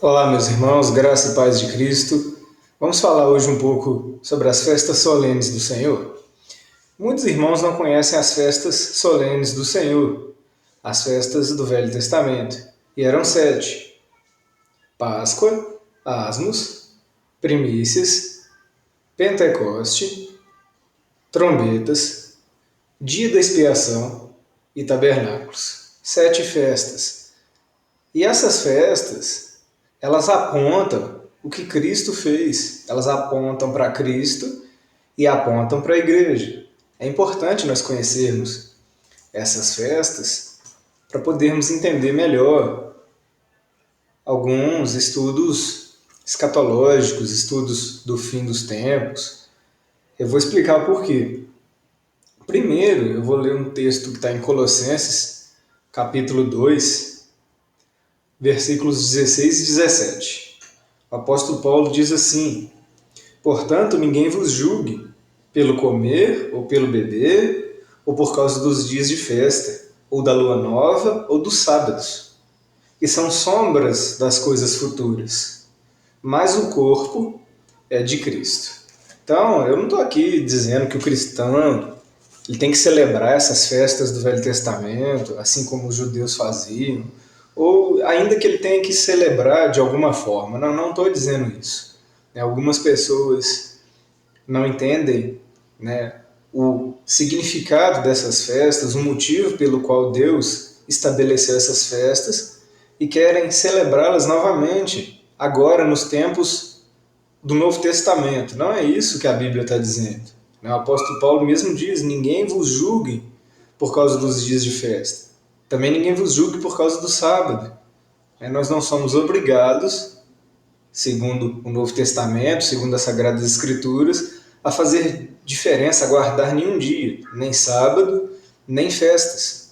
Olá, meus irmãos, graça e paz de Cristo. Vamos falar hoje um pouco sobre as festas solenes do Senhor. Muitos irmãos não conhecem as festas solenes do Senhor, as festas do Velho Testamento, e eram 7: Páscoa, Asmos, Primícias, Pentecoste, Trombetas, Dia da Expiação e Tabernáculos. 7 festas. E essas festas, elas apontam o que Cristo fez. Elas apontam para Cristo e apontam para a igreja. É importante nós conhecermos essas festas para podermos entender melhor alguns estudos escatológicos, estudos do fim dos tempos. Eu vou explicar o porquê. Primeiro, eu vou ler um texto que está em Colossenses, capítulo 2, versículos 16 e 17. O apóstolo Paulo diz assim: Portanto, ninguém vos julgue pelo comer ou pelo beber, ou por causa dos dias de festa, ou da lua nova, ou dos sábados, que são sombras das coisas futuras. Mas o corpo é de Cristo. Então, eu não estou aqui dizendo que o cristão ele tem que celebrar essas festas do Velho Testamento, assim como os judeus faziam, ou ainda que ele tenha que celebrar de alguma forma. Não estou dizendo isso. Algumas pessoas não entendem, né, o significado dessas festas, o motivo pelo qual Deus estabeleceu essas festas e querem celebrá-las novamente, agora nos tempos do Novo Testamento. Não é isso que a Bíblia está dizendo. O apóstolo Paulo mesmo diz: ninguém vos julgue por causa dos dias de festa. Também ninguém vos julgue por causa do sábado. Nós não somos obrigados, segundo o Novo Testamento, segundo as Sagradas Escrituras, a fazer diferença, a guardar nenhum dia, nem sábado, nem festas.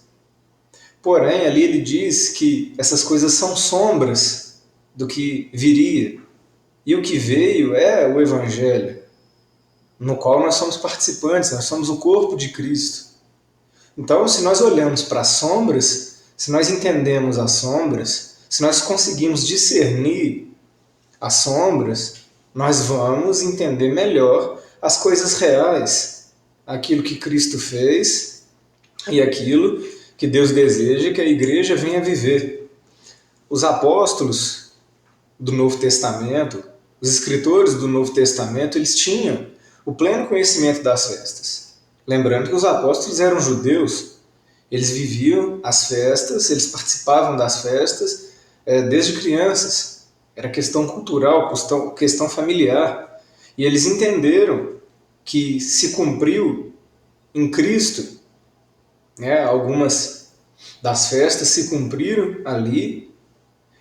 Porém, ali ele diz que essas coisas são sombras do que viria. E o que veio é o Evangelho, no qual nós somos participantes, nós somos o corpo de Cristo. Então, se nós olhamos para as sombras, se nós entendemos as sombras, se nós conseguimos discernir as sombras, nós vamos entender melhor as coisas reais, aquilo que Cristo fez e aquilo que Deus deseja que a igreja venha viver. Os apóstolos do Novo Testamento, os escritores do Novo Testamento, eles tinham o pleno conhecimento das festas. Lembrando que os apóstolos eram judeus, eles viviam as festas, eles participavam das festas desde crianças. Era questão cultural, questão familiar. E eles entenderam que se cumpriu em Cristo, algumas das festas se cumpriram ali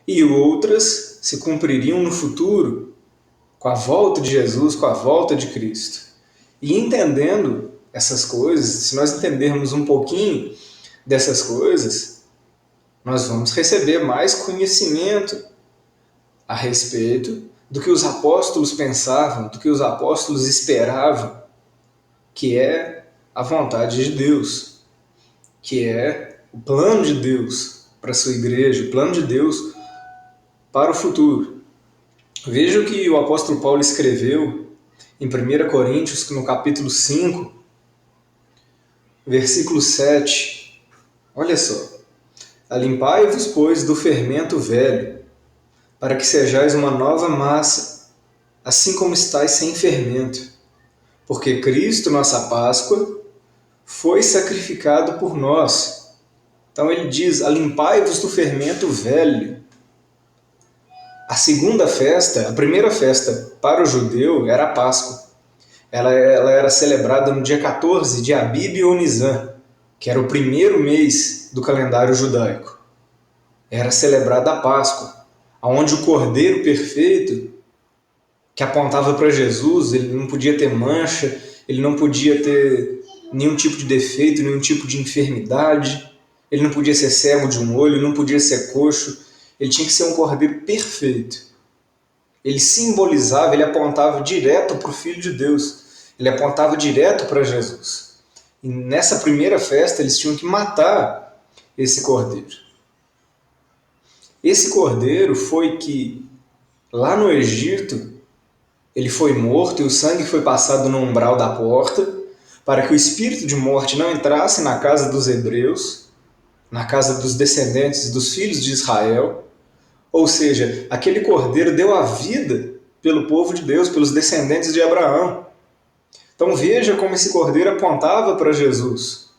e outras se cumpririam no futuro, com a volta de Jesus, com a volta de Cristo. E entendendo essas coisas, se nós entendermos um pouquinho dessas coisas, nós vamos receber mais conhecimento a respeito do que os apóstolos pensavam, do que os apóstolos esperavam, que é a vontade de Deus, que é o plano de Deus para a sua igreja, o plano de Deus para o futuro. Veja o que o apóstolo Paulo escreveu em 1 Coríntios, no capítulo 5, versículo 7. Olha só: Alimpai-vos, pois, do fermento velho, para que sejais uma nova massa, assim como estáis sem fermento. Porque Cristo, nossa Páscoa, foi sacrificado por nós. Então ele diz: alimpai-vos do fermento velho. A segunda festa, a primeira festa para o judeu era a Páscoa. Ela era celebrada no dia 14 de Abib ou Nisan, que era o primeiro mês do calendário judaico. Era celebrada a Páscoa, onde o Cordeiro perfeito, que apontava para Jesus, ele não podia ter mancha, ele não podia ter nenhum tipo de defeito, nenhum tipo de enfermidade, ele não podia ser cego de um olho, não podia ser coxo, ele tinha que ser um cordeiro perfeito. Ele simbolizava, ele apontava direto para o Filho de Deus, ele apontava direto para Jesus. E nessa primeira festa eles tinham que matar esse cordeiro. Esse cordeiro foi que Lá no Egito, ele foi morto e o sangue foi passado no umbral da porta para que o espírito de morte não entrasse na casa dos hebreus, na casa dos descendentes dos filhos de Israel. Ou seja, aquele cordeiro deu a vida pelo povo de Deus, pelos descendentes de Abraão. Então veja como esse cordeiro apontava para Jesus.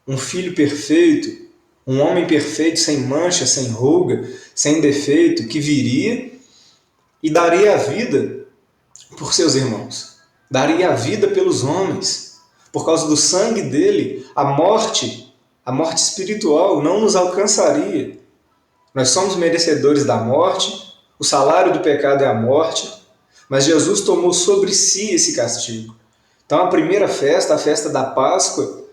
Um filho perfeito, um homem perfeito, sem mancha, sem ruga, sem defeito, que viria e daria a vida por seus irmãos. Daria a vida pelos homens. Por causa do sangue dele, a morte espiritual não nos alcançaria. Nós somos merecedores da morte, o salário do pecado é a morte, mas Jesus tomou sobre si esse castigo. Então a primeira festa, a festa da Páscoa,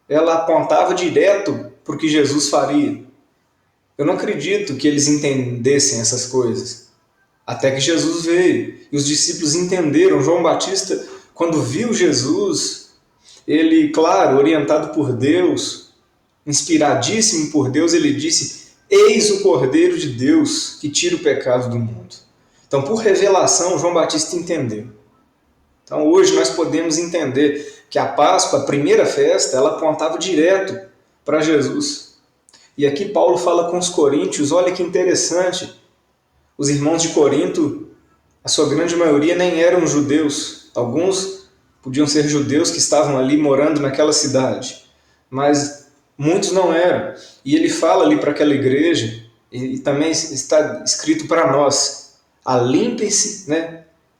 ela apontava direto para o que Jesus faria. Eu não acredito que eles entendessem essas coisas. Até que Jesus veio e os discípulos entenderam. João Batista, quando viu Jesus, ele, claro, orientado por Deus, inspiradíssimo por Deus, ele disse: eis o Cordeiro de Deus que tira o pecado do mundo. Então, por revelação, João Batista entendeu. Então, hoje nós podemos entender que a Páscoa, a primeira festa, ela apontava direto para Jesus. E aqui Paulo fala com os coríntios, olha que interessante. Os irmãos de Corinto, a sua grande maioria nem eram judeus. Alguns podiam ser judeus que estavam ali morando naquela cidade, mas muitos não eram. E ele fala ali para aquela igreja, e também está escrito para nós: alimpem-se,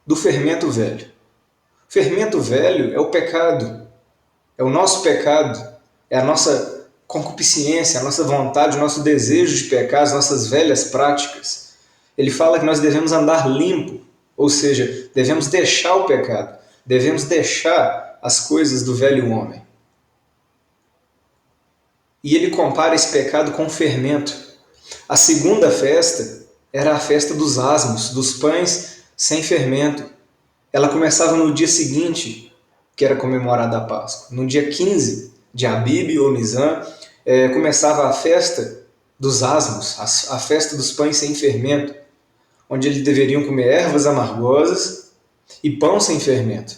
do fermento velho. O fermento velho é o pecado, é o nosso pecado, é a nossa concupiscência, a nossa vontade, o nosso desejo de pecar, as nossas velhas práticas. Ele fala que nós devemos andar limpo, ou seja, devemos deixar o pecado, devemos deixar as coisas do velho homem. E ele compara esse pecado com o fermento. A segunda festa era a festa dos asmos, dos pães sem fermento. Ela começava no dia seguinte, que era comemorada a Páscoa. No dia 15 de Abib ou Nisan, começava a festa dos asmos, a festa dos pães sem fermento, onde eles deveriam comer ervas amargosas e pão sem fermento.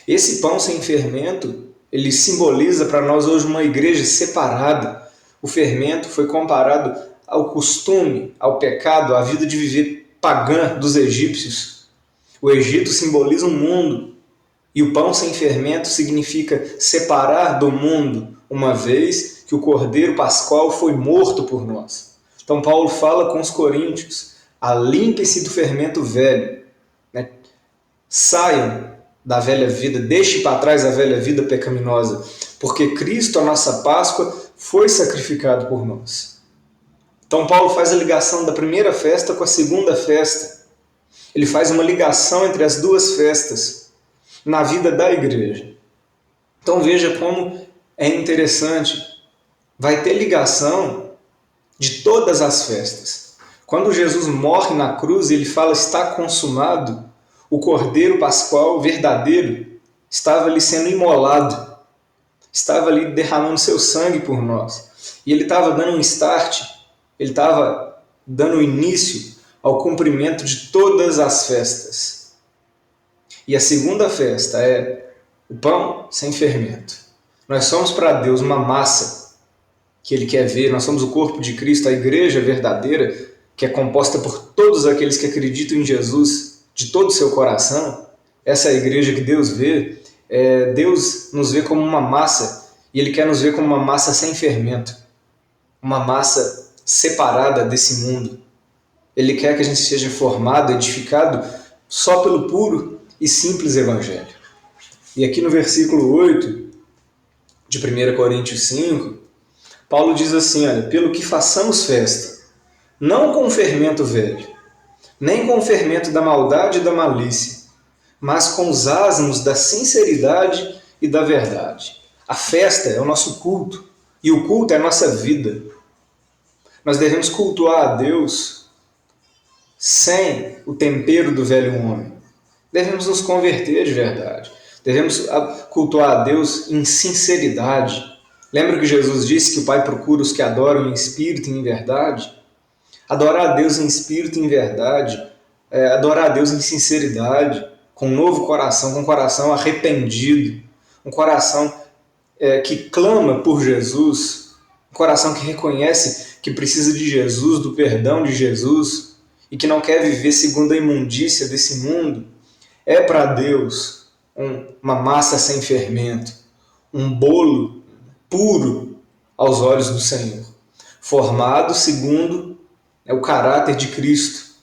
Esse pão sem fermento, ele simboliza para nós hoje uma igreja separada. O fermento foi comparado ao costume, ao pecado, à vida de viver pagã dos egípcios. O Egito simboliza um mundo, e o pão sem fermento significa separar do mundo, uma vez que o Cordeiro Pascual foi morto por nós. Então Paulo fala com os coríntios: alimpem-se do fermento velho, saiam da velha vida, deixem para trás a velha vida pecaminosa, porque Cristo, a nossa Páscoa, foi sacrificado por nós. Então Paulo faz a ligação da primeira festa com a segunda festa. Ele faz uma ligação entre as duas festas na vida da igreja. Então veja como é interessante. Vai ter ligação de todas as festas. Quando Jesus morre na cruz, ele fala: está consumado. O Cordeiro Pascual verdadeiro estava ali sendo imolado. Estava ali derramando seu sangue por nós. E ele estava dando um start. Ele estava dando início ao cumprimento de todas as festas. E a segunda festa é o pão sem fermento. Nós somos para Deus uma massa que Ele quer ver. Nós somos o corpo de Cristo, a igreja verdadeira, que é composta por todos aqueles que acreditam em Jesus de todo o seu coração. Essa é a igreja que Deus vê. Deus nos vê como uma massa, e Ele quer nos ver como uma massa sem fermento, uma massa separada desse mundo. Ele quer que a gente seja formado, edificado só pelo puro e simples Evangelho. E aqui no versículo 8 de 1 Coríntios 5, Paulo diz assim: olha, pelo que façamos festa, não com o fermento velho, nem com o fermento da maldade e da malícia, mas com os asmos da sinceridade e da verdade. A festa é o nosso culto, e o culto é a nossa vida. Nós devemos cultuar a Deus sem o tempero do velho homem. Devemos nos converter de verdade. Devemos cultuar a Deus em sinceridade. Lembra que Jesus disse que o Pai procura os que adoram em espírito e em verdade? Adorar a Deus em espírito e em verdade, adorar a Deus em sinceridade, com um novo coração, com um coração arrependido, um coração que clama por Jesus, um coração que reconhece que precisa de Jesus, do perdão de Jesus, e que não quer viver segundo a imundícia desse mundo, é para Deus uma massa sem fermento, um bolo puro aos olhos do Senhor, formado segundo o caráter de Cristo,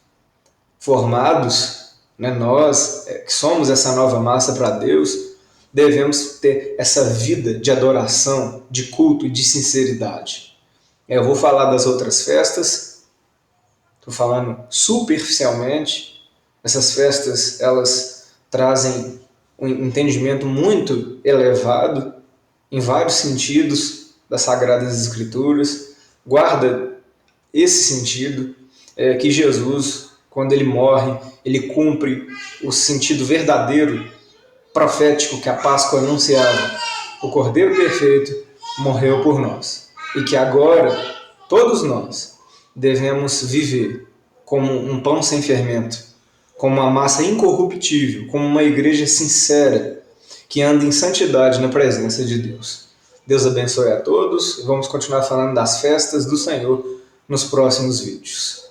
formados, nós que somos essa nova massa para Deus, devemos ter essa vida de adoração, de culto e de sinceridade. Eu vou falar das outras festas, estou falando superficialmente. Essas festas, elas trazem um entendimento muito elevado em vários sentidos das Sagradas Escrituras. Guarda esse sentido, que Jesus, quando ele morre, ele cumpre o sentido verdadeiro, profético que a Páscoa anunciava. O Cordeiro Perfeito morreu por nós. E que agora, todos nós, devemos viver como um pão sem fermento, como uma massa incorruptível, como uma igreja sincera, que anda em santidade na presença de Deus. Deus abençoe a todos e vamos continuar falando das festas do Senhor nos próximos vídeos.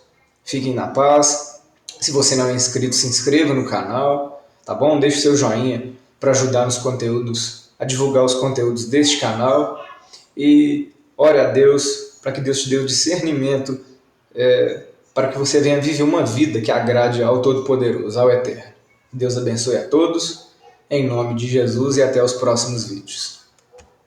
Fiquem na paz. Se você não é inscrito, se inscreva no canal, tá bom? Deixe seu joinha para ajudar nos conteúdos, a divulgar os conteúdos deste canal. E ore a Deus para que Deus te dê o discernimento para que você venha viver uma vida que agrade ao Todo-Poderoso, ao Eterno. Deus abençoe a todos, em nome de Jesus, e até os próximos vídeos.